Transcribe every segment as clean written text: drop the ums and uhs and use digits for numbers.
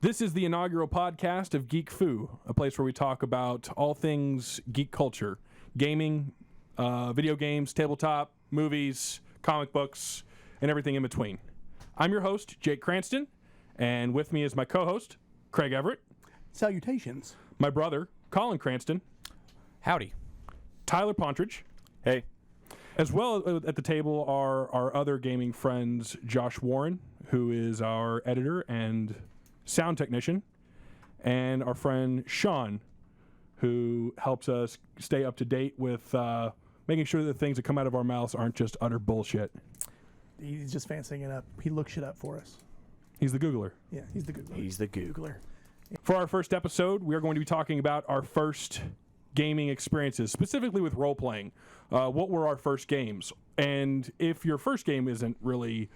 This is the inaugural podcast of Geek Fu, a place where we talk about all things geek culture, gaming, video games, tabletop, movies, comic books, and everything in between. I'm your host, Jake Cranston, and with me is my co-host, Craig Everett. Salutations. My brother, Colin Cranston. Howdy. Tyler Pontridge. Hey. As well at the table are our other gaming friends, Josh Warren, who is our editor and sound technician, and our friend Sean, who helps us stay up to date with making sure that the things that come out of our mouths aren't just utter bullshit. He's just fancying it up. He looks shit up for us. He's the Googler. Yeah, he's the Googler. He's the Googler. For our first episode, we are going to be talking about our first gaming experiences, specifically with role-playing. What were our first games? And if your first game isn't really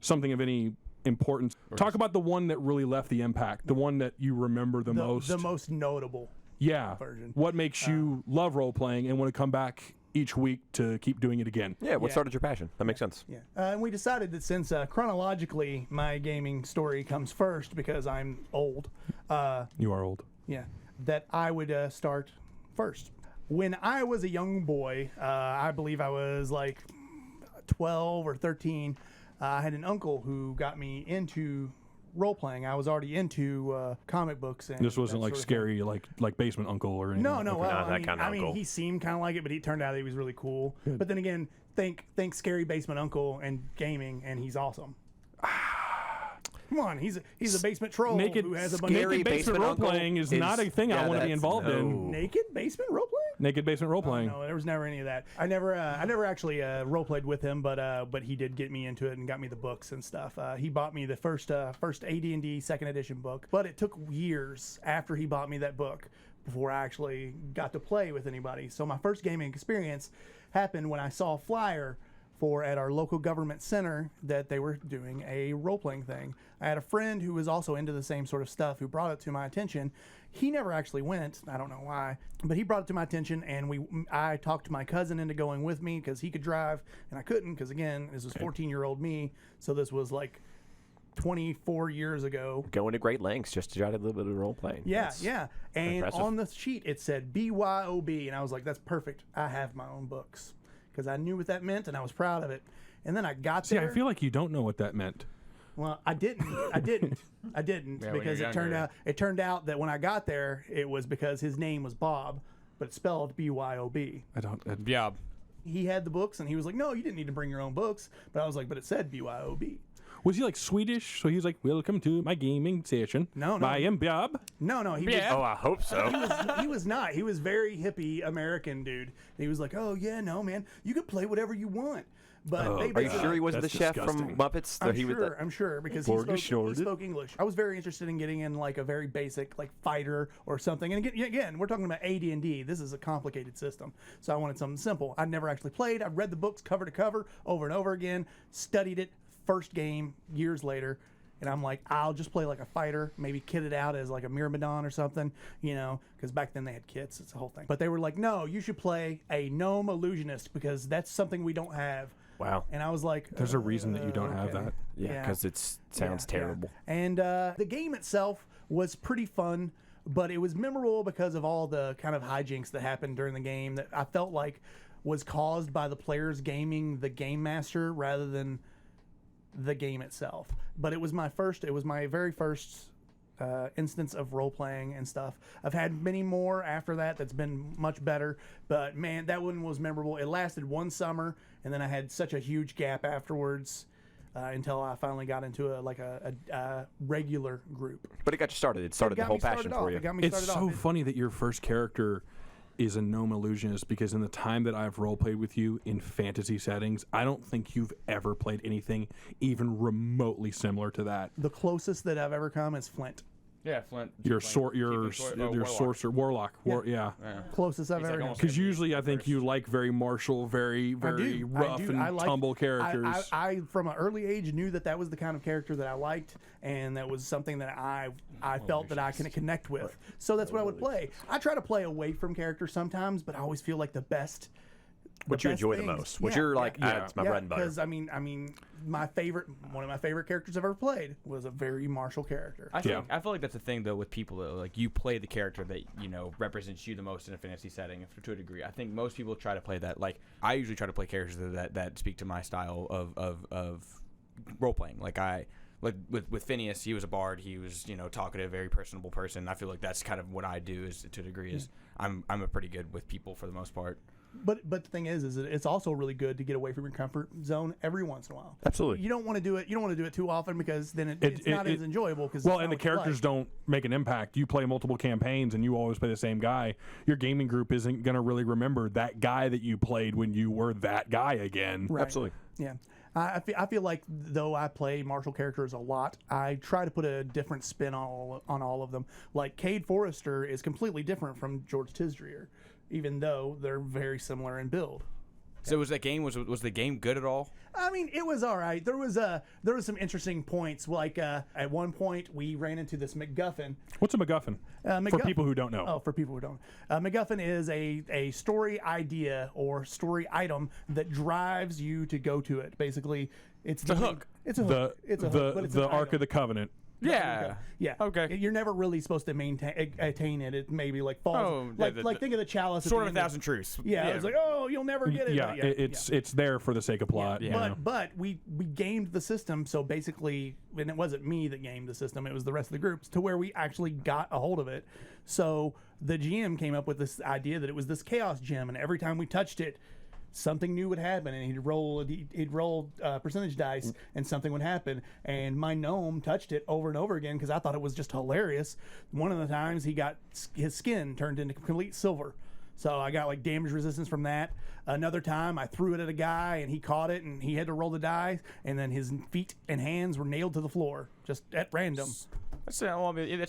something of any importance, talk about the one that really left the impact, the one that you remember the most. The most notable version. What makes you love role-playing and want to come back each week to keep doing it again? Yeah, what started your passion? That makes sense. Yeah. And we decided that since chronologically my gaming story comes first because I'm old. You are old. Yeah. That I would start first. When I was a young boy, I believe I was like 12 or 13, I had an uncle who got me into role-playing. I was already into comic books. And this wasn't like scary, like Basement Uncle or anything. No. Okay. Well, that kind of I mean, uncle. he seemed kind of like it, but he turned out he was really cool. But then again, think scary Basement Uncle and gaming, and he's awesome. Come on, he's a basement troll who has a bunch of naked basement role-playing is not a thing I want to be involved in. naked basement role-playing. Naked basement role-playing. No, there was never any of that. I never actually role-played with him, but he did get me into it and got me the books and stuff. He bought me the first AD&D second edition book, but it took years after he bought me that book before I actually got to play with anybody. So my first gaming experience happened when I saw a flyer at our local government center that they were doing a role-playing thing. I had a friend who was also into the same sort of stuff who brought it to my attention. He never actually went. I don't know why, but he brought it to my attention, and I talked to my cousin into going with me because he could drive and I couldn't because, again, this was 14-year-old me, so this was like 24 years ago. Going to great lengths just to try to do a little bit of role playing. Yeah. And impressive. on the sheet it said BYOB, and I was like, that's perfect. I have my own books. Because I knew what that meant, and I was proud of it. And then I got there. See, I feel like you don't know what that meant. Well, I didn't Yeah, because it turned out that when I got there, it was because his name was Bob, but it's spelled BYOB. I don't. Yeah. He had the books, and he was like, "No, you didn't need to bring your own books." But I was like, "But it said BYOB." Was he like Swedish? So he was like, "Welcome to my gaming session. No. I am Bob." No, he was. Oh, I hope so. He was not. He was very hippie American dude. He was like, "Oh yeah, no man, you could play whatever you want." But Are you sure he wasn't the That's chef disgusting. from Muppets? I'm sure because he spoke English. I was very interested in getting in like a very basic like fighter or something. And again, we're talking about AD&D. This is a complicated system, so I wanted something simple. I'd never actually played. I've read the books cover to cover over and over again. Studied it. First game years later. And I'm like, I'll just play like a fighter, maybe kit it out as like a Myrmidon or something, because back then they had kits. It's a whole thing. But they were like, no, you should play a gnome illusionist because that's something we don't have. Wow. And I was like, There's a reason that you don't have okay. that. Yeah, because it sounds terrible. Yeah. And the game itself was pretty fun, but it was memorable because of all the kind of hijinks that happened during the game that I felt like was caused by the players gaming the game master rather than the game itself. But it was my very first instance of role-playing and stuff. I've had many more after that's been much better, but man, that one was memorable. It lasted one summer, and then I had such a huge gap afterwards until I finally got into a regular group. But it got you started. It started the whole passion for you. It got me It's started so off. funny that your first character is a gnome illusionist, because in the time that I've role-played with you in fantasy settings, I don't think you've ever played anything even remotely similar to that. The closest that I've ever come is Flint. Yeah, Flint. Your sorcerer, warlock. Yeah. Closest I've He's ever like come. almost Because usually I think you like very martial, very rough and tumble characters. I from an early age knew that was the kind of character that I liked, and that was something that I felt that I can connect with. So that's what I would play. I try to play away from characters sometimes, but I always feel like the best What you enjoy the most? What you're like? It's my bread and butter. Because I mean, one of my favorite characters I've ever played was a very martial character. I feel like that's the thing though with people though, like you play the character that represents you the most in a fantasy setting to a degree. I think most people try to play that. Like I usually try to play characters that speak to my style of role playing. Like with Phineas, he was a bard. He was talkative, very personable person. I feel like that's kind of what I do is to a degree. Is I'm a pretty good with people for the most part. But the thing is that it's also really good to get away from your comfort zone every once in a while. Absolutely. You don't want to do it. You don't want to do it too often because then it's not as enjoyable. And the characters don't make an impact. You play multiple campaigns and you always play the same guy. Your gaming group isn't going to really remember that guy that you played when you were that guy again. Right. Absolutely. Yeah. I feel like though I play martial characters a lot, I try to put a different spin on all of them. Like Cade Forrester is completely different from George Tisdrier, even though they're very similar in build. So was the game good at all? I mean, it was all right. There was some interesting points. Like at one point, we ran into this MacGuffin. What's a MacGuffin? For people who don't know. Oh, for people who don't. MacGuffin is a story idea or story item that drives you to go to it. Basically, it's a hook. It's a hook. It's a hook, but it's an Ark item. of the Covenant. Yeah. Yeah. Okay. You're never really supposed to attain it. It maybe like falls. Think of the chalice. Sword of a Thousand Truths. Yeah. It's like, oh, you'll never get it. Yeah. It's there for the sake of plot. Yeah. But we gamed the system, so basically, and it wasn't me that gamed the system. It was the rest of the groups to where we actually got a hold of it. So the GM came up with this idea that it was this chaos gem, and every time we touched it, something new would happen, and he'd roll percentage dice, and something would happen. And my gnome touched it over and over again because I thought it was just hilarious. One of the times he got his skin turned into complete silver, so I got like damage resistance from that. Another time I threw it at a guy and he caught it and he had to roll the dice, and then his feet and hands were nailed to the floor just at random. That's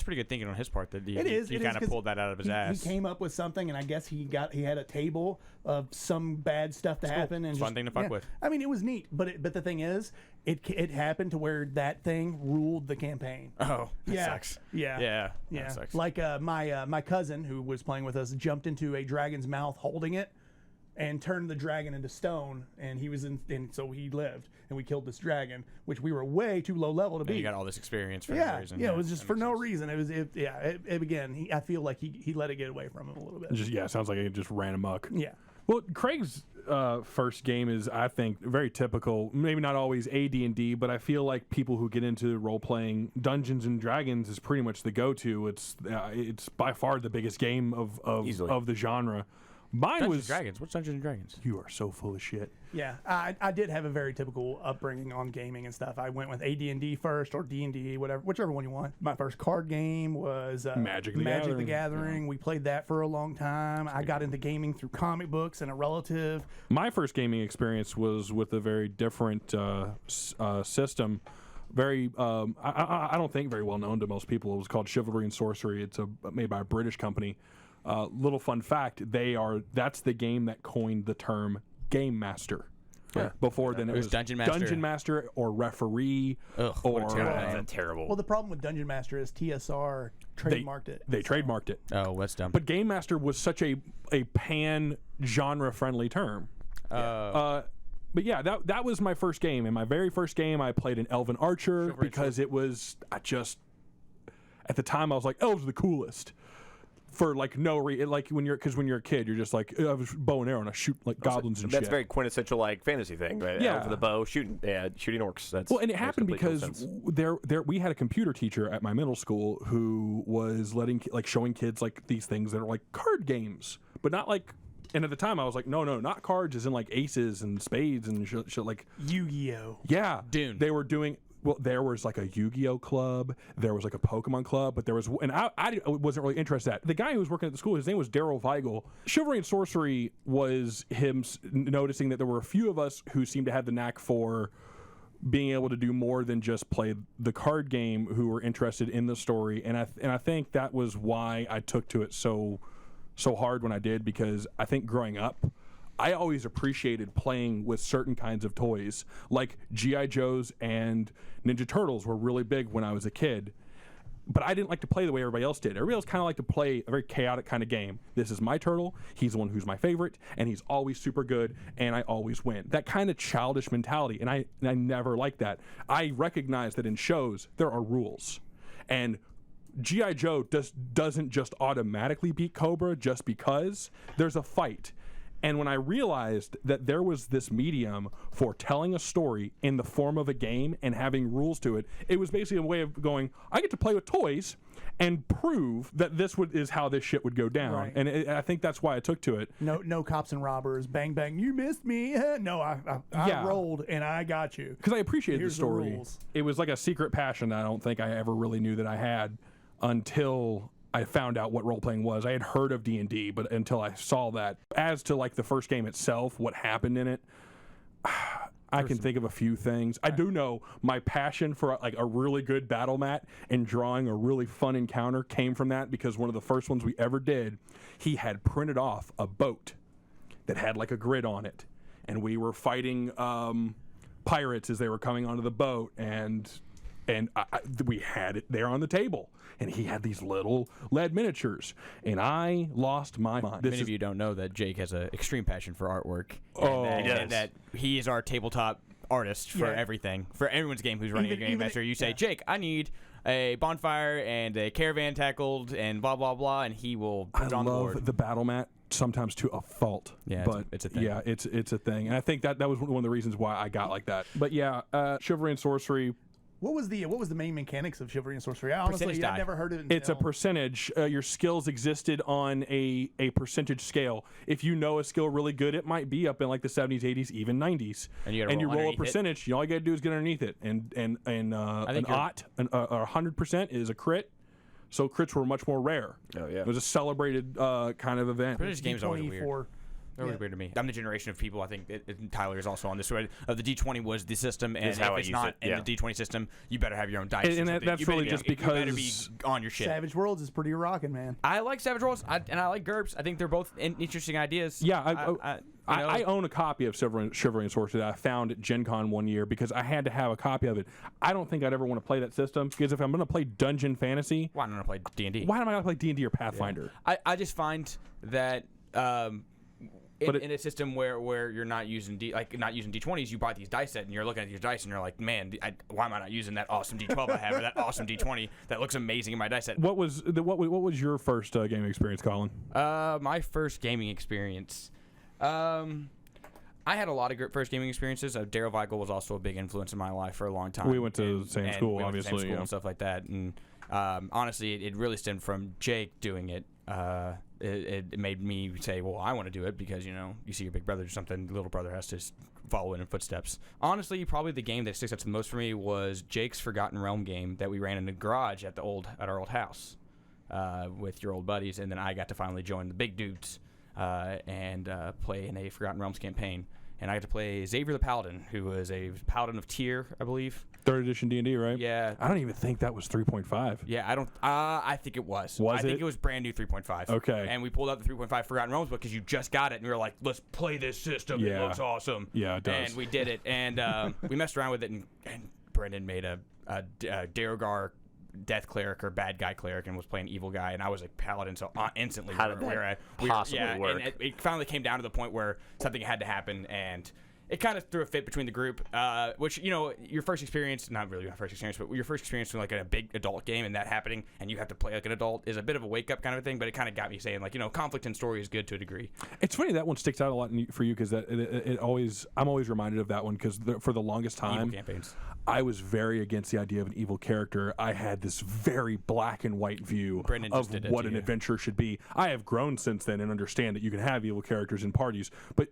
pretty good thinking on his part that he kind of pulled that out of his ass. He came up with something, and I guess he had a table of some bad stuff to happen. And fun thing to fuck with. I mean, it was neat, but the thing is, it happened to where that thing ruled the campaign. Oh, that sucks. Yeah. That sucks. Like my cousin who was playing with us jumped into a dragon's mouth holding it, and turned the dragon into stone, and so he lived, and we killed this dragon, which we were way too low level to beat. You got all this experience for no reason. Yeah, it was just for no reason. Again, I feel like he let it get away from him a little bit. Sounds like it just ran amok. Yeah. Well, Craig's first game is, I think, very typical. Maybe not always AD&D, but I feel like people who get into role playing, Dungeons and Dragons is pretty much the go-to. It's by far the biggest game of the genre. Mine Dungeons was Dragons. What's Dungeons and Dragons? You are so full of shit. Yeah, I did have a very typical upbringing on gaming and stuff. I went with AD&D first, or D&D, whichever one you want. My first card game was Magic the Gathering. We played that for a long time. I got into gaming through comic books and a relative. My first gaming experience was with a very different system. Very, I don't think very well known to most people. It was called Chivalry and Sorcery. It's made by a British company. Little fun fact: that's the game that coined the term Game Master. Yeah. Before then, it was Dungeon Master or Referee. That's terrible. Well, the problem with Dungeon Master is TSR trademarked it. They trademarked it. Oh, that's dumb. But Game Master was such a pan genre friendly term. But yeah, that was my first game. In my very first game, I played an Elven Archer because it was at the time I was like, elves are the coolest. For like no reason, like when you're a kid, you're just like, I have a bow and arrow and I shoot like goblins and shit. That's very quintessential like fantasy thing, right? Yeah, over the bow, shooting orcs. That's and it happened because we had a computer teacher at my middle school who was showing kids like these things that are like card games, but not like. And at the time, I was like, no, not cards, as in like aces and spades and shit like Yu-Gi-Oh. Yeah, Dune. They were doing. Well, there was like a Yu-Gi-Oh club, there was like a Pokemon club, but there was, and I wasn't really interested in that. The guy who was working at the school, his name was Daryl Weigel. Chivalry and Sorcery was him noticing that there were a few of us who seemed to have the knack for being able to do more than just play the card game, who were interested in the story, and I think that was why I took to it so hard when I did, because I think growing up, I always appreciated playing with certain kinds of toys, like G.I. Joes and Ninja Turtles were really big when I was a kid. But I didn't like to play the way everybody else did. Everybody else kind of liked to play a very chaotic kind of game. This is my turtle. He's the one who's my favorite, and he's always super good, and I always win. That kind of childish mentality, and I never liked that. I recognize that in shows, there are rules. And G.I. Joe doesn't just automatically beat Cobra just because. There's a fight. And when I realized that there was this medium for telling a story in the form of a game and having rules to it, it was basically a way of going, I get to play with toys and prove that is how this shit would go down. Right. And I think that's why I took to it. No cops and robbers. Bang, bang. You missed me. No, I rolled and I got you. Because I appreciated Here's the story. The rules. It was like a secret passion that I don't think I ever really knew that I had until I found out what role-playing was. I had heard of D&D, but until I saw that. As to like the first game itself, what happened in it, I can think of a few things. I do know my passion for like a really good battle mat and drawing a really fun encounter came from that, because one of the first ones we ever did, he had printed off a boat that had like a grid on it, and we were fighting pirates as they were coming onto the boat, and we had it there on the table, and he had these little lead miniatures, and I lost my mind. Many of you don't know that Jake has an extreme passion for artwork. Oh, and that he is our tabletop artist for everything. For everyone's game who's running a game master, you say, Jake, I need a bonfire and a caravan tackled and blah, blah, blah, and he will put it on the board. I love the battle mat sometimes to a fault. Yeah, but it's a thing. Yeah, it's a thing. And I think that was one of the reasons why I got like that. But yeah, Chivalry and Sorcery. What was the main mechanics of Chivalry and Sorcery? Honestly, I've never heard of it. It's a percentage. Your skills existed on a percentage scale. If you know a skill really good, it might be up in like the 70s, 80s, even 90s. And you roll a percentage. All you got to do is get underneath it. And an 100% is a crit. So crits were much more rare. Oh yeah. It was a celebrated kind of event. Percentage games always weird. Always weird to me. I'm the generation of people. I think Tyler is also on this. The D20 was the system, and if it's not in the D20 system, you better have your own dice. And that's really just because you better be on your shit. Savage Worlds is pretty rocking, man. I like Savage Worlds, and I like GURPS. I think they're both interesting ideas. Yeah, I own a copy of Chivalry and Sorcery that I found at Gen Con one year because I had to have a copy of it. I don't think I'd ever want to play that system, because if I'm going to play Dungeon Fantasy, why not play D&D? Why am I going to play D&D or Pathfinder? Yeah. I just find that. In a system where you're not using D20s, you buy these dice set and you're looking at your dice and you're like, man, why am I not using that awesome D12 I have, or that awesome D20 that looks amazing in my dice set? What was your first gaming experience, Colin? My first gaming experience. I had a lot of great first gaming experiences. Daryl Weigel was also a big influence in my life for a long time. We went to the same school, obviously, and stuff like that. And honestly, it really stemmed from Jake doing it. It made me say, well, I want to do it, because, you see your big brother do something, the little brother has to follow in footsteps. Honestly, probably the game that sticks out the most for me was Jake's Forgotten Realm game that we ran in the garage at our old house with your old buddies, and then I got to finally join the big dudes and play in a Forgotten Realms campaign. And I got to play Xavier the Paladin, who was a Paladin of Tyr, I believe. 3rd edition D&D, right? Yeah. I don't even think that was 3.5. Yeah, I think it was. I think it was brand new 3.5. Okay. And we pulled out the 3.5 Forgotten Realms book because you just got it, and we were like, let's play this system. Yeah. It looks awesome. Yeah, it does. And we did it, and we messed around with it, and Brendan made a Derogar death cleric or bad guy cleric and was playing evil guy, and I was a paladin, so instantly how did that possibly work? And it finally came down to the point where something had to happen, and it kind of threw a fit between the group, which, your first experience, not really my first experience, but your first experience with like a big adult game and that happening, and you have to play like an adult, is a bit of a wake-up kind of thing, but it kind of got me saying, like, conflict in story is good to a degree. It's funny that one sticks out a lot for you, because I'm always reminded of that one, because for the longest time, evil campaigns. I was very against the idea of an evil character. I had this very black and white view of what an adventure should be. I have grown since then and understand that you can have evil characters in parties, but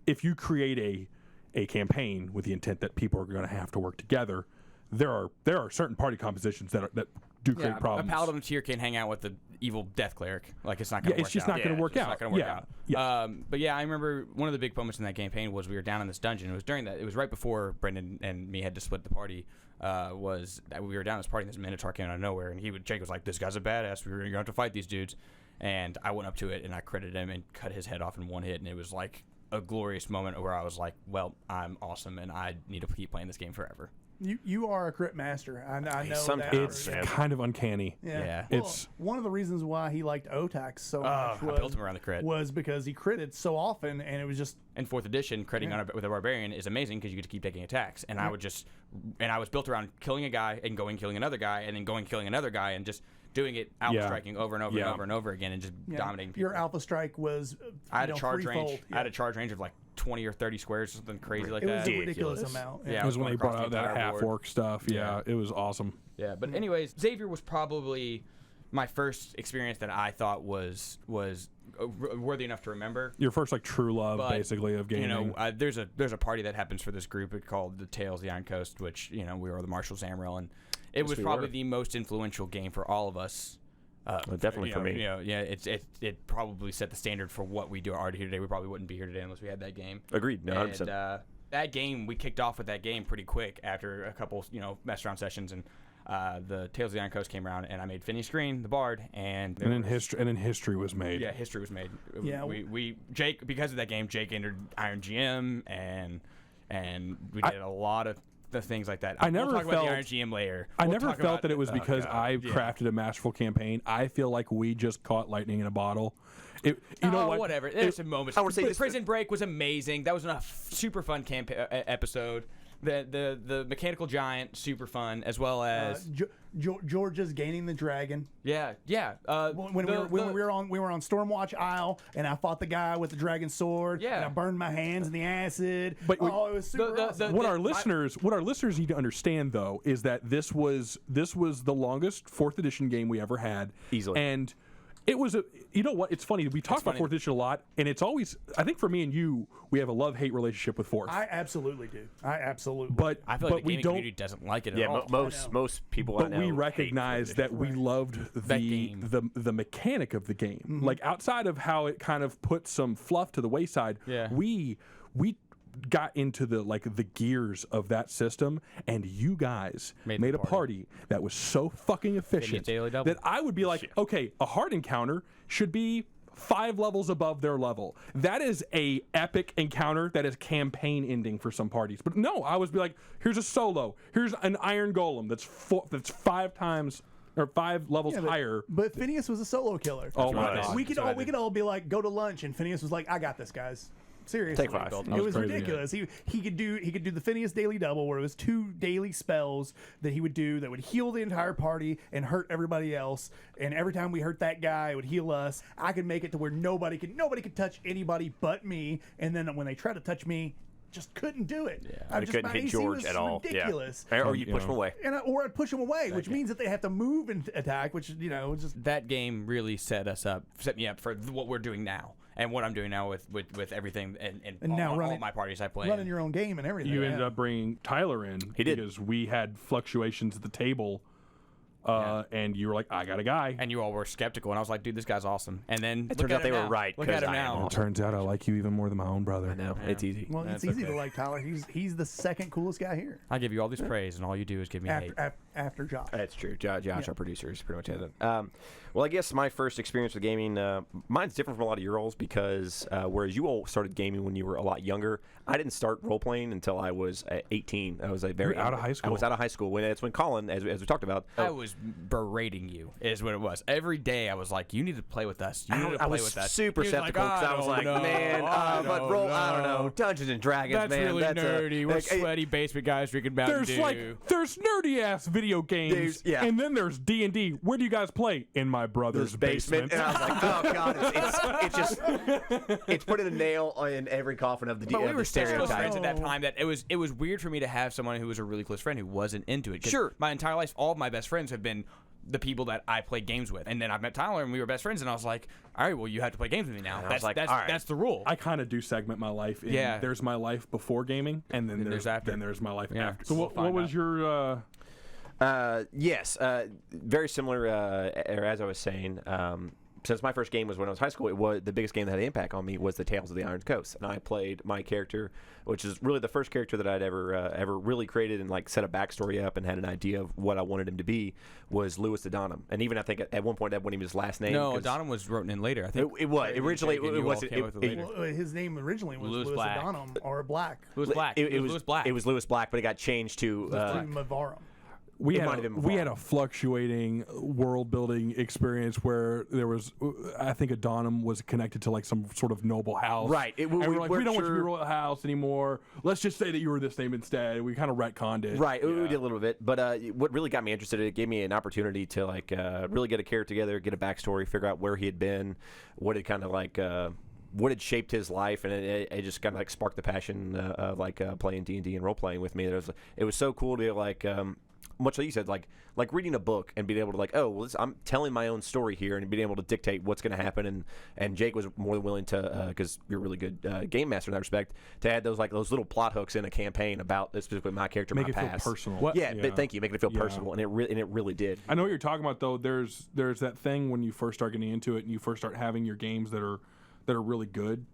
if you create a campaign with the intent that people are going to have to work together, there are certain party compositions that do create problems. A paladin tier can't hang out with the evil death cleric. Like, it's not going to work out. It's just not going to work out. It's not going to work out. Yeah. But yeah, I remember one of the big moments in that campaign was we were down in this dungeon. It was right before Brendan and me had to split the party. Was that we were down in this party, and this Minotaur came out of nowhere, and Jake was like, "This guy's a badass. We're going to have to fight these dudes." And I went up to it and I critted him and cut his head off in one hit, and it was like a glorious moment where I was like, well, I'm awesome, and I need to keep playing this game forever. You are a crit master. I know sometimes, that. It's kind of uncanny. Yeah. Well, It's one of the reasons why he liked Otax so much I built him around the crit. was because he critted so often, and it was just And 4th edition, critting on with a barbarian is amazing because you get to keep taking attacks. And I was built around killing a guy and going killing another guy and then going killing another guy and just doing it alpha striking over and over and over and over again and just dominating people. Your alpha strike was I had a charge range. threefold. I had a charge range of like 20 or 30 squares, or something crazy like It that. was a ridiculous amount. Yeah, it was when they brought across out the that entire half board. orc stuff. Yeah, it was awesome. Yeah, but anyways, Xavier was probably my first experience that I thought was worthy enough to remember. Your first like true love, basically, of gaming. You know, there's a party that happens for this group called the Tales of the Iron Coast, which we were the Marshall Zamrel, and it was probably the most influential game for all of us. Definitely for me. It probably set the standard for what we do already here today. We probably wouldn't be here today unless we had that game. Agreed. No, 100%. And that game, we kicked off with that game pretty quick after a couple, mess around sessions, and the Tales of the Iron Coast came around, and I made Phineas Green the Bard, and then history was made. Yeah, history was made. Yeah, Jake, because of that game, Jake entered Iron GM, and we did a lot of the things like that. I never we'll talk about felt the Iron GM layer. I never felt that it was because I crafted a masterful campaign. I feel like we just caught lightning in a bottle. You know what? Whatever. There's some moments. I would say Prison Break was amazing. That was a super fun episode. The Mechanical Giant, super fun, as well as George's gaining the dragon. Yeah. When we were on Stormwatch Isle, and I fought the guy with the dragon sword. Yeah. And I burned my hands in the acid. But it was super awesome. What our listeners need to understand, though, is that this was the longest 4th edition game we ever had. Easily. And it was you know what? It's funny. We talk about 4th edition a lot, and it's always, I think for me and you, we have a love-hate relationship with 4th. I absolutely do. But I feel like the gaming community doesn't like it at all. Most people But I know we recognize that we loved the mechanic of the game. Mm-hmm. Like, outside of how it kind of put some fluff to the wayside, we got into the gears of that system, and you guys made a party that was so fucking efficient that I would be like, okay, a hard encounter should be 5 levels above their level. That is a epic encounter that is campaign ending for some parties. But no, I would be like, here's a solo. Here's an iron golem that's 5 times or 5 levels higher. But Phineas was a solo killer. Oh my God. We could all be like, go to lunch, and Phineas was like, I got this, guys. Seriously, Take 5. It was ridiculous. He could do the Phineas daily double, where it was 2 daily spells that he would do that would heal the entire party and hurt everybody else. And every time we hurt that guy, it would heal us. I could make it to where nobody could touch anybody but me. And then when they try to touch me, just couldn't do it. Yeah, they couldn't hit George at all. Ridiculous. Yeah. Or you push him away. Or I'd push him away, which means that they have to move and attack. Which just that game really set me up for what we're doing now. And what I'm doing now with everything and now all my parties I play. Running your own game and everything. You ended up bringing Tyler in. He did. Because we had fluctuations at the table. And you were like, I got a guy. And you all were skeptical. And I was like, dude, this guy's awesome. And then it turns out they were right. Look at him now. It turns out I like you even more than my own brother. I know. It's easy. Well, it's easy to like Tyler. He's the second coolest guy here. I give you all this praise, and all you do is give me hate. After Josh. That's true. Josh, our producer, is pretty much it. Well, I guess my first experience with gaming, mine's different from a lot of your roles because whereas you all started gaming when you were a lot younger, I didn't start role playing until I was 18. I was out of high school. I was out of high school when Colin, as we talked about, I was berating you, is what it was. Every day I was like, you need to play with us. You need to play with us. Super skeptical because I was like, but roll, I don't know, Dungeons and Dragons, that's man. Really that's nerdy. We're sweaty basement guys drinking Mountain Dew. There's nerdy ass video games, and then there's D&D. Where do you guys play? In my brother's basement. And I was like, oh god, it's putting a nail in every coffin of the But we were such stereotype. close friends at that time that it was weird for me to have someone who was a really close friend who wasn't into it. Sure. My entire life, all of my best friends have been the people that I played games with. And then I met Tyler and we were best friends and I was like, all right, well, you have to play games with me now. That's the rule. I kind of do segment my life in there's my life before gaming and then there's after. Then there's my life after. So what was your yes, very similar, or as I was saying, since my first game was when I was in high school, it was the biggest game that had an impact on me was the Tales of the Iron Coast, and I played my character, which is really the first character that I'd ever really created and like set a backstory up and had an idea of what I wanted him to be, was Louis Adonam. And even I think at one point that wasn't even his last name. No, Adonam was written in later. I think it was originally. It was his name originally was Louis Louis Black. Adonam or Black. Louis Black. It was Louis Black. It was Louis Black, but it got changed to. Mavarum. We It might have been had Vaughn. a fluctuating world building experience where there was, I think Adonam was connected to like some sort of noble house. Right. And we're like, we don't want you to be sure. royal house anymore. Let's just say that you were this name instead. We kind of retconned it. Right, Yeah. we did a little bit, but what really got me interested, it gave me an opportunity to like really get a character together, get a backstory, figure out where he had been, what had kind of like what had shaped his life, and it just kind of like sparked the passion of like playing D&D and role playing with me. It was so cool to be like. Much like you said, like reading a book and being able to like, oh, well, I'm telling my own story here and being able to dictate what's going to happen. And Jake was more than willing to, because you're a really good game master in that respect, to add those little plot hooks in a campaign about specifically my character, Make my it feel past. personal. Yeah, but thank you, making it feel Yeah. personal, and it really did. I know what you're talking about though. There's that thing when you first start getting into it and you first start having your games that are really good.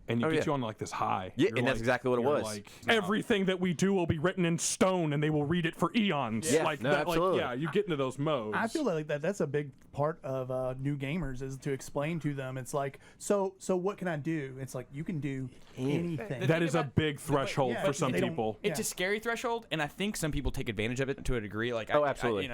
And you Oh, get yeah. you on like this high. Yeah, You're and that's exactly what it you're was. Like, everything that we do will be written in stone, and they will read it for eons. Yeah, like no, that, absolutely. Like, yeah, you get into those modes. I feel like that's a big part of new gamers is to explain to them. It's like, so what can I do? It's like you can do anything. that is a big threshold yeah, for but some they don't- people. It's Yeah. a scary threshold, and I think some people take advantage of it to a degree. Like, Oh, absolutely.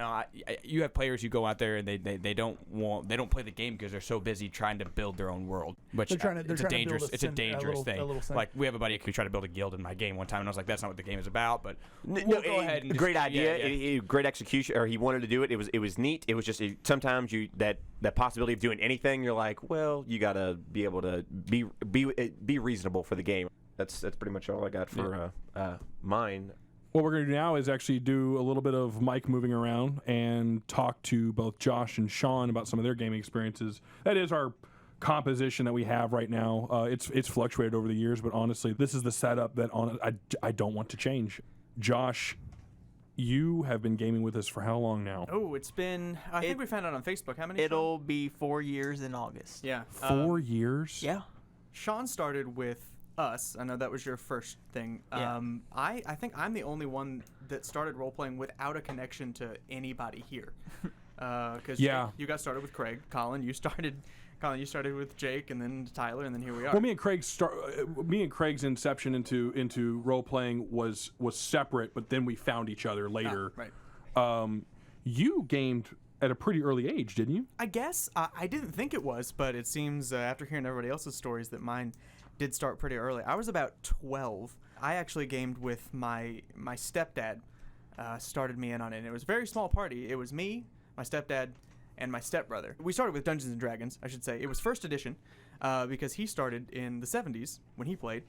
you have players who go out there and they don't play the game because they're so busy trying to build their own world. Which They're trying to- they're it's a trying to dangerous build it's a dangerous a thing. little thing. Like we have a buddy who tried to build a guild in my game one time, and I was like, that's not what the game is about. But No, go ahead. And great just, idea, yeah. great execution, or he wanted to do it. It was neat. It was just sometimes that possibility of doing anything, you're like, well, you gotta be able to be reasonable for the game. That's pretty much all I got for mine. What we're going to do now is actually do a little bit of mic moving around and talk to both Josh and Sean about some of their gaming experiences. That is our composition that we have right now. It's fluctuated over the years, but honestly, this is the setup that I don't want to change. Josh, you have been gaming with us for how long now? Oh, it's been. I think we found out on Facebook. How many? It'll be 4 years in August. Yeah. 4 years? Yeah. Sean started with us. I know that was your first thing. Yeah. I think I'm the only one that started role playing without a connection to anybody here. Because Yeah. you got started with Craig. Colin, you started with Jake, and then Tyler, and then here we are. Well, me and Craig's inception into role playing was separate, but then we found each other later. Right. You gamed at a pretty early age, didn't you? I guess I didn't think it was, but it seems after hearing everybody else's stories that mine did start pretty early. I was about 12. I actually gamed with my stepdad. Started me in on it. And it was a very small party. It was me, my stepdad, and my stepbrother. We started with Dungeons and Dragons, I should say. It was first edition because he started in the 70s when he played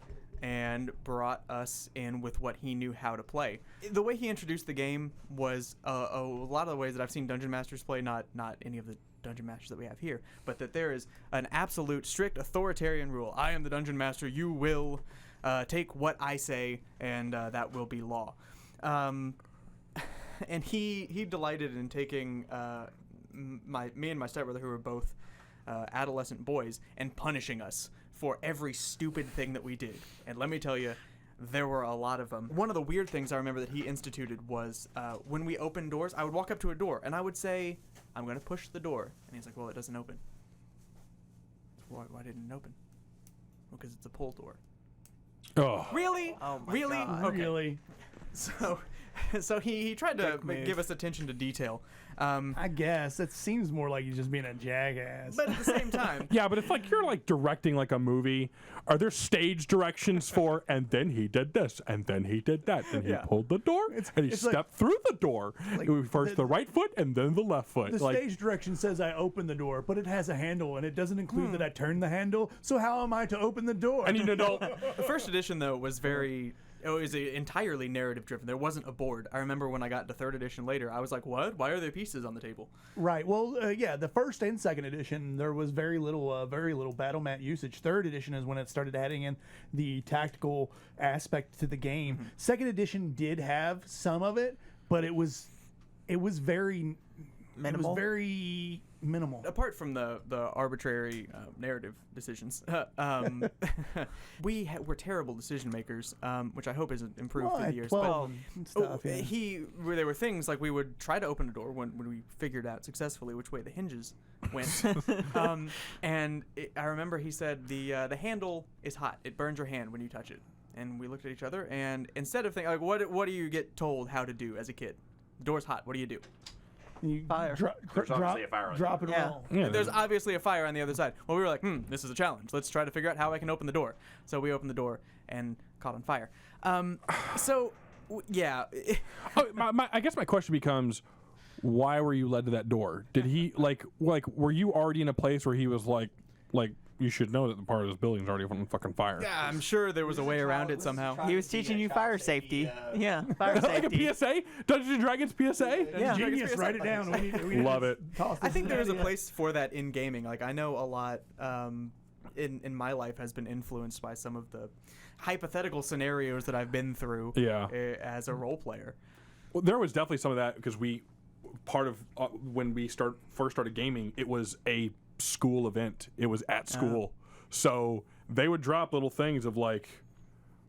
and brought us in with what he knew how to play. The way he introduced the game was a lot of the ways that I've seen Dungeon Masters play, not any of the Dungeon Masters that we have here, but that there is an absolute strict authoritarian rule. I am the Dungeon Master. You will take what I say, and that will be law. And he delighted in taking me and my stepbrother, who were both adolescent boys, and punishing us for every stupid thing that we did. And let me tell you, there were a lot of them. One of the weird things I remember that he instituted was when we opened doors, I would walk up to a door and I would say, I'm going to push the door. And he's like, well, it doesn't open. Why didn't it open? Well, because it's a pull door. Oh. Really? Oh my really? God. Okay. Really? So he tried to Dick move. give us attention to detail. I guess it seems more like you're just being a jackass. But at the same time, Yeah, but if like you're like directing like a movie, are there stage directions for? And then he did this, and then he did that, and he Yeah. pulled the door, and he it's like- stepped through the door. Like, First the right foot, and then the left foot. the like, stage direction says I open the door, but it has a handle, and it doesn't include that I turn the handle. So how am I to open the door? I need to know. the first edition though was it was entirely narrative driven. There wasn't a board. I remember when I got to third edition later, I was like, "What? Why are there pieces on the table?" Right. Well, yeah. The first and second edition, there was very little battle mat usage. Third edition is when it started adding in the tactical aspect to the game. Mm-hmm. Second edition did have some of it, but it was very Minimal? It was very minimal. Apart from the arbitrary narrative decisions, we're terrible decision makers, which I hope has improved Well, through at the years. 12 and stuff, Where there were things like we would try to open a door when we figured out successfully which way the hinges went, I remember he said the handle is hot; it burns your hand when you touch it. And we looked at each other, and instead of thinking like, what do you get told how to do as a kid? The door's hot. What do you do? You Fire. There's obviously a fire on drop and Yeah. roll. Yeah, There's obviously a fire on the other side. Well, we were like, this is a challenge. Let's try to figure out how I can open the door. So we opened the door and caught on fire. Yeah. I guess my question becomes, why were you led to that door? Did he like were you already in a place where he was like you should know that the part of this building is already on fucking fire? Yeah, I'm sure there was a way around it somehow. He was teaching you fire safety. Yeah, fire Like safety. a PSA? Dungeons and Dragons PSA? Yeah. Genius, write it down. We need Love to it. toss I this think in there is a there. place for that in gaming. Like, I know a lot in my life has been influenced by some of the hypothetical scenarios that I've been through Yeah. As a role player. Well, there was definitely some of that because part of when we first started gaming, it was a school event. It was at school. So they would drop little things of like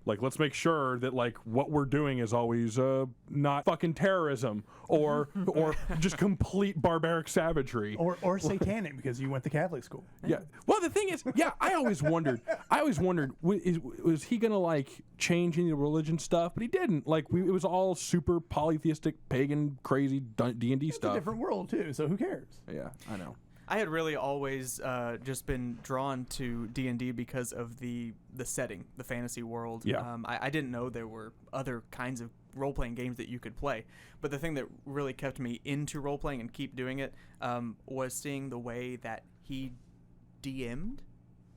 let's make sure that like what we're doing is always not fucking terrorism or just complete barbaric savagery. Or satanic because you went to Catholic school. Yeah. Well, the thing is, I always wondered, was he gonna like change any of the religion stuff? But he didn't. Like it was all super polytheistic, pagan, crazy D&D It's a stuff. different world too, so who cares? Yeah, I know. I had really always just been drawn to D&D because of the setting, the fantasy world. Yeah. I didn't know there were other kinds of role-playing games that you could play. But the thing that really kept me into role-playing and keep doing it was seeing the way that he DM'd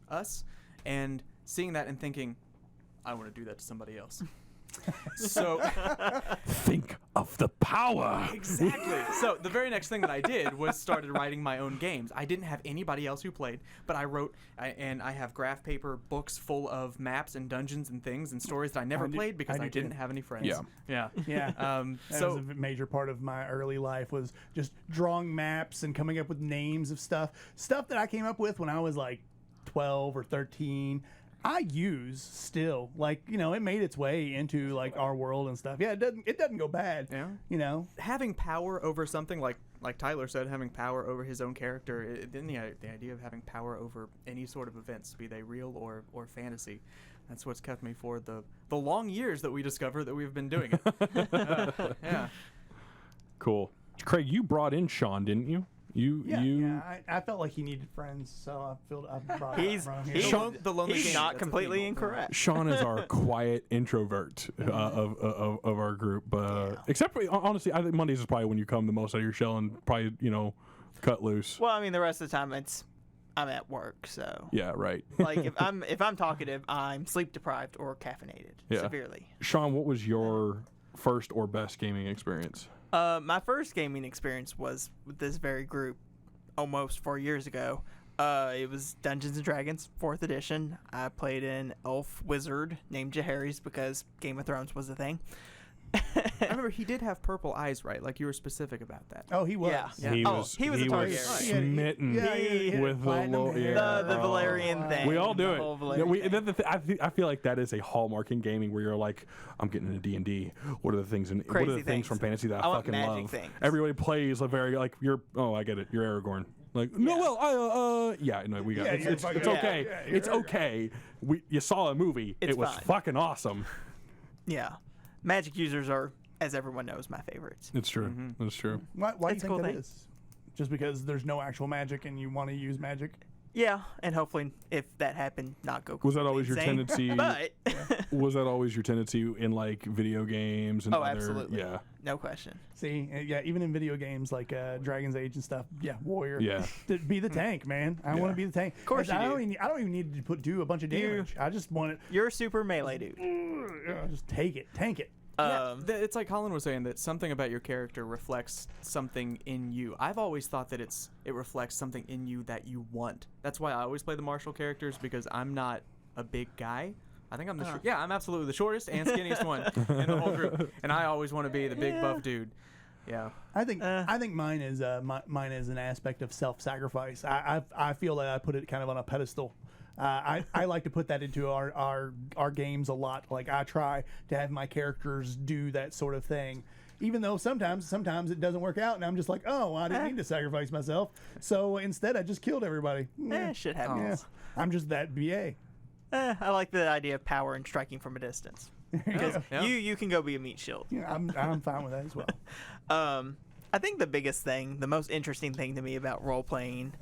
us and seeing that and thinking, I want to do that to somebody else. So Think of the power. exactly. So the very next thing that I did was started writing my own games. I didn't have anybody else who played, but I wrote, and I have graph paper books full of maps and dungeons and things and stories that I never played because I didn't have any friends. Yeah. Yeah. Yeah. That So was a major part of my early life was just drawing maps and coming up with names of stuff that I came up with when I was like 12 or 13. I use still, like, it made its way into like our world and stuff. Yeah, it doesn't go bad. Yeah. Having power over something like Tyler said, having power over his own character, then the idea of having power over any sort of events, be they real or fantasy, that's what's kept me for the long years that we discover that we've been doing it. Yeah. Cool. Craig, you brought in Sean, didn't you? I felt like he needed friends, so I brought He's him here. he's, The lonely he's game, not that's a completely thing. incorrect. Sean is our quiet introvert of our group. Except for, honestly, I think Mondays is probably when you come the most out of your shell and probably, cut loose. Well, I mean, the rest of the time I'm at work, so Yeah, right. like if I'm talkative, I'm sleep deprived or caffeinated severely. Sean, what was your first or best gaming experience? My first gaming experience was with this very group almost 4 years ago. It was Dungeons and Dragons 4th edition. I played an elf wizard named Jaehaerys because Game of Thrones was a thing. I remember he did have purple eyes, right? Like you were specific about that. Oh, he was. Yeah. He Oh, was he was a target. smitten with the platinum little hair. The Valerian thing. We all do the whole it. Valerian thing. I feel like that is a hallmark in gaming where you're like, I'm getting into D&D. What are the things what are the Crazy things from things. fantasy that I I want fucking magic love? things. Everybody plays a very like you're. Oh, I get it. You're Aragorn. Like no, Yeah. well, yeah, no, we got Yeah, it. you're It's fucking- okay. yeah, you're It's okay. You saw a movie. It's it was fine. fucking awesome. Yeah. Magic users are, as everyone knows, my favorites. It's true. It's true. Why do you It's a think cool that thing. is? Just because there's no actual magic and you want to use magic? Yeah, and hopefully if that happened, not go Was that always your insane. tendency? But Was that always your tendency in like video games and oh, other? absolutely. Yeah. No question. See, yeah, even in video games like Dragon's Age and stuff, yeah, warrior. Yeah. To be the tank, man. I want to be the tank. Of course you I do. don't even need to do a bunch of damage. I just want You're a super melee dude. to just take it, tank it. It's like Colin was saying that something about your character reflects something in you. I've always thought that it reflects something in you that you want. That's why I always play the martial characters because I'm not a big guy. I think I'm I'm absolutely the shortest and skinniest one in the whole group, and I always want to be the big buff dude. Yeah. I think mine is mine is an aspect of self-sacrifice. I feel that I put it kind of on a pedestal. I like to put that into our games a lot. Like I try to have my characters do that sort of thing. Even though sometimes it doesn't work out, and I'm just like, oh, I didn't need to sacrifice myself. So instead, I just killed everybody. Shit happens. Yeah. I'm just that BA. I like the idea of power and striking from a distance. Because Yeah. you can go be a meat shield. Yeah, I'm fine with that as well. I think the biggest thing, the most interesting thing to me about role playing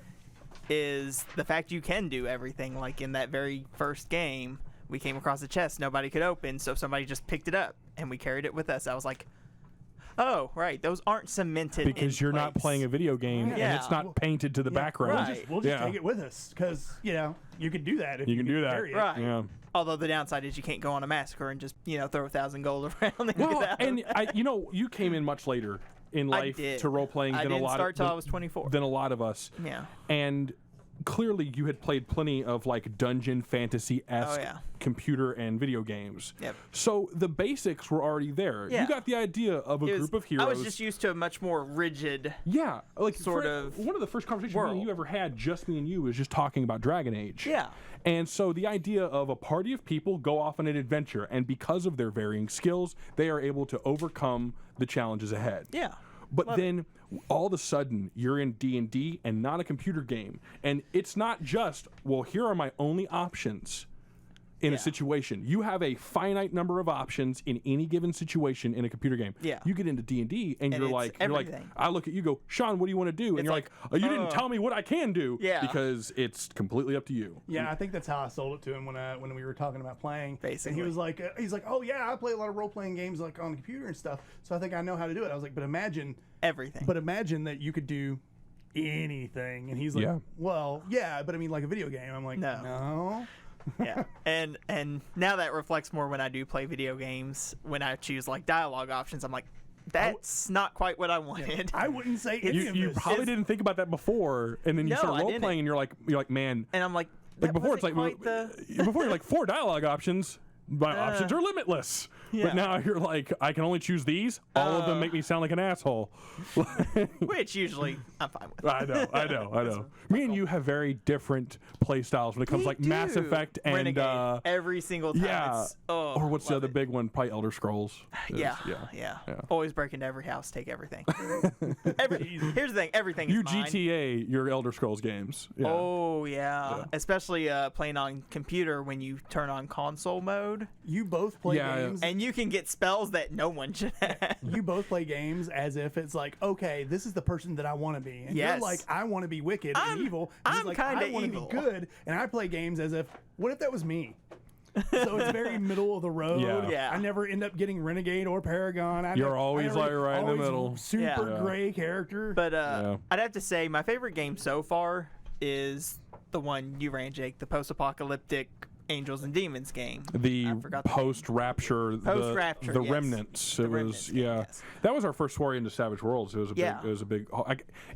is the fact you can do everything. Like in that very first game, we came across a chest nobody could open, so somebody just picked it up and we carried it with us. I was like, oh, right, those aren't cemented Because you're not playing a video game and Yeah. it's not painted to the background. right. We'll just take it with us because you can do that. If You can do that. carry it. Right. Yeah. Although the downside is you can't go on a massacre and just, throw 1,000 gold around and Well, get out. and you came in much later in I life did. to role playing I than a didn't lot start of till I was 24. than a lot of us. Yeah. And clearly you had played plenty of like dungeon fantasy-esque Oh, yeah. computer and video games. Yep. So the basics were already there. Yeah. You got the idea of a It group was- of heroes. I was just used to a much more rigid. yeah, like sort of one of the first conversations me world. and you ever had, just me and you, was just talking about Dragon Age. Yeah. And so the idea of a party of people go off on an adventure, and because of their varying skills, they are able to overcome the challenges ahead. Yeah. But Love then all of a sudden you're in D&D and not a computer game, and it's not just, well, here are my only options in a Yeah. situation. You have a finite number of options in any given situation in a computer game. Yeah. You get into D&D and, And you're it's like everything. I look at you, go, Sean, what do you want to do? And It's you're like, like, oh, you didn't tell me what I can do. Yeah. Because it's completely up to you. Yeah, I think that's how I sold it to him when we were talking about playing. Basically. And he was like, oh yeah, I play a lot of role playing games like on the computer and stuff. So I think I know how to do it. I was like, but imagine that you could do anything. And he's like, Yeah. well, yeah, but I mean like a video game. I'm like, no. Yeah. And now that reflects more when I do play video games. When I choose like dialogue options, I'm like, that's not quite what I wanted. I wouldn't say any of You this. probably didn't think about that before, and then you No, start I role didn't. playing, and you're like, man. And I'm like, Like that before, it's like wasn't quite the. before you're like 4 dialogue options. My options are limitless. yeah. But now you're like, I can only choose these. All of them make me sound like an asshole. Which usually I'm fine with. I know. Me and you have very different play styles when it comes We like Mass do. Effect and Renegade every single time. yeah. It's, oh, or what's the love other it. big one? Probably Elder Scrolls. is- Yeah. Yeah. Always break into every house, take everything. Here's the thing, everything You is mine. GTA your Elder Scrolls games. Yeah. Oh yeah. Especially playing on computer when you turn on console mode, You both play Yeah, games. and you can get spells that no one should have. You both play games as if it's like, okay, this is the person that I want to be. And Yes. you're like, I want to be wicked and evil. And he's I'm like, kinda I want to evil. be good. And I play games as if, what if that was me? So it's very middle of the road. Yeah. Yeah. I never end up getting Renegade or Paragon. You're always, like, right in the always middle. Super Yeah. gray character. But Yeah. I'd have to say my favorite game so far is the one you ran, Jake, the post-apocalyptic Angels and Demons game. The I forgot the name. post-rapture, Post-rapture, the yes. remnants. The It was, Remnants game, yeah. yes. That was our first foray into Savage Worlds. It was a Yeah. big. It was a big.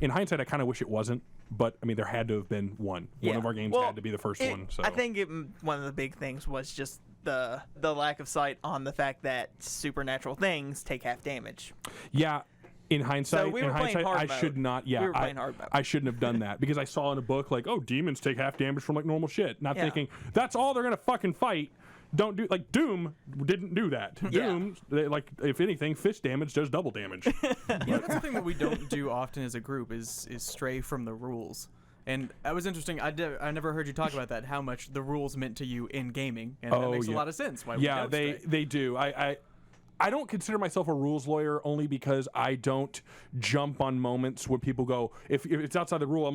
In hindsight, I kind of wish it wasn't, but I mean, there had to have been one. One Yeah. of our games Well, had to be the first one. So I think one of the big things was just the lack of sight on the fact that supernatural things take half damage. yeah. In hindsight, we were playing hard I mode. should not. Yeah, We were playing hard mode. I shouldn't have done that because I saw in a book like, oh, demons take half damage from like normal shit. Not Yeah. thinking that's all they're gonna fucking fight. Don't do like Doom didn't do that. Yeah. Doom, like if anything, fist damage does double damage. Yeah, that's the thing that we don't do often as a group is stray from the rules. And that was interesting. I never heard you talk about that. How much the rules meant to you in gaming, and that makes a lot of sense. Why we Yeah, don't they stray. they do. I don't consider myself a rules lawyer only because I don't jump on moments when people go if it's outside the rule. I'm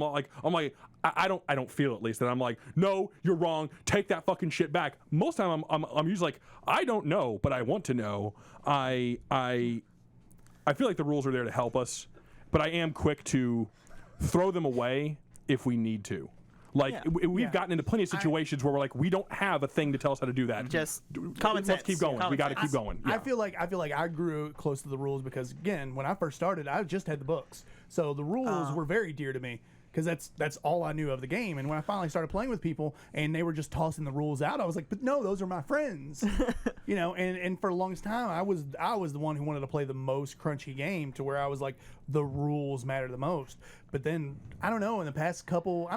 like I don't feel at least that I'm like, no, you're wrong. Take that fucking shit back. Most time I'm usually like, I don't know, but I want to know. I feel like the rules are there to help us, but I am quick to throw them away if we need to. Like Yeah. we've gotten into plenty of situations where we're like, we don't have a thing to tell us how to do that. Just common Let's sense. keep going. Common We got to sense. keep going. I Yeah. feel like I grew close to the rules because again, when I first started, I just had the books, so the rules were very dear to me. because that's all I knew of the game. And when I finally started playing with people and they were just tossing the rules out, I was like, but no, those are my friends. And for the longest time I was the one who wanted to play the most crunchy game, to where I was like, the rules matter the most. But then I don't know, in the past couple,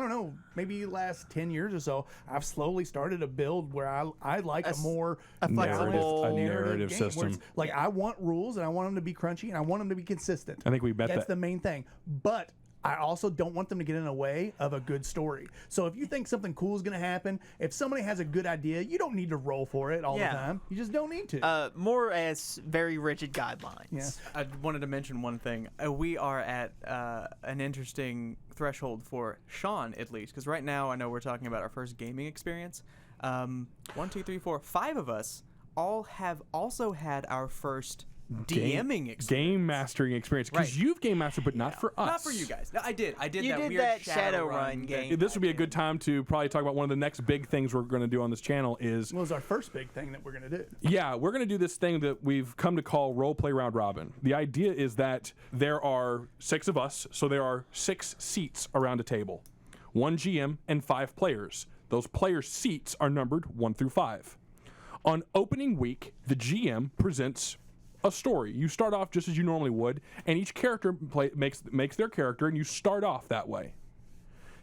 maybe last 10 years or so, I've slowly started to build where I like a more flexible narrative game, where system. it's like, I want rules and I want them to be crunchy and I want them to be consistent. I think we bet That's that. the main thing. But I also don't want them to get in the way of a good story. So if you think something cool is going to happen, if somebody has a good idea, you don't need to roll for it all the time. You just don't need to. More as very rigid guidelines. Yeah. I wanted to mention one thing. We are at an interesting threshold for Sean, at least, because right now I know we're talking about our first gaming experience. 1, 2, 3, 4, 5 of us all have also had our first DMing experience. Game mastering experience. Because Right. you've game mastered, but not for us. Not for you guys. No, I did. You that did weird that Shadowrun game. game. This would be a good time to probably talk about one of the next big things we're going to do on this channel is... Well, it's our first big thing that we're going to do. Yeah, we're going to do this thing that we've come to call Role Play Round Robin. The idea is that there are 6 of us, so there are 6 seats around a table. 1 GM and 5 players. Those players' seats are numbered 1 through 5. On opening week, the GM presents a story. You start off just as you normally would, and each character makes their character, and you start off that way.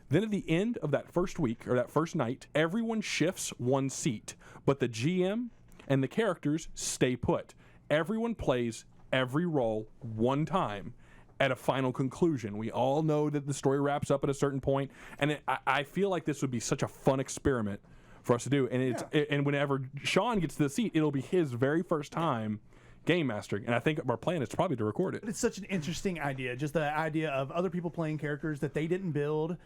Then at the end of that first week, or that first night, everyone shifts 1 seat, but the GM and the characters stay put. Everyone plays every role 1 time at a final conclusion. We all know that the story wraps up at a certain point, and I feel like this would be such a fun experiment for us to do. And and whenever Sean gets to the seat, it'll be his very first time game mastering, and I think our plan is probably to record it. It's such an interesting idea, just the idea of other people playing characters that they didn't build,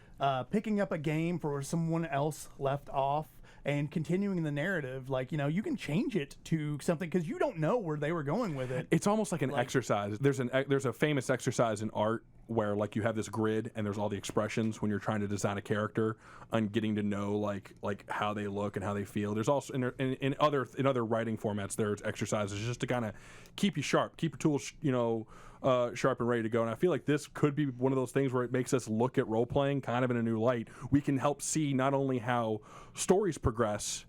picking up a game for where someone else left off, and continuing the narrative. Like, you can change it to something because you don't know where they were going with it. It's almost like an exercise. There's a famous exercise in art where like you have this grid and there's all the expressions when you're trying to design a character and getting to know like how they look and how they feel. There's also in other writing formats there's exercises just to kind of keep you sharp, keep your tools sharp and ready to go. And I feel like this could be one of those things where it makes us look at role playing kind of in a new light. We can help see not only how stories progress,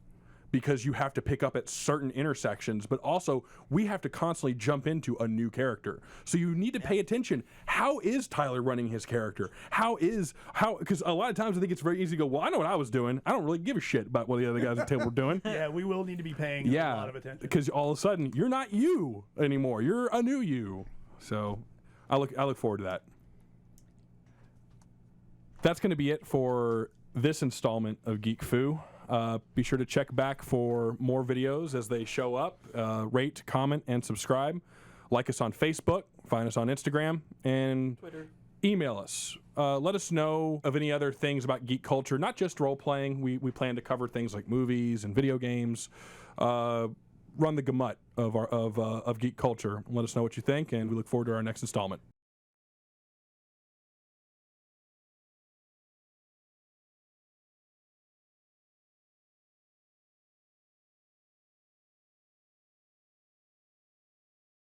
because you have to pick up at certain intersections, but also we have to constantly jump into a new character. So you need to pay attention. How is Tyler running his character? Because a lot of times I think it's very easy to go, well, I know what I was doing. I don't really give a shit about what the other guys at the table were doing. Yeah, we will need to be paying a lot of attention. Because all of a sudden, you're not you anymore. You're a new you. So I look forward to that. That's going to be it for this installment of Geek Fu. Be sure to check back for more videos as they show up. Rate, comment, and subscribe. Like us on Facebook. Find us on Instagram. And Twitter. Email us. Let us know of any other things about geek culture, not just role-playing. We plan to cover things like movies and video games. Run the gamut of geek culture. Let us know what you think, and we look forward to our next installment.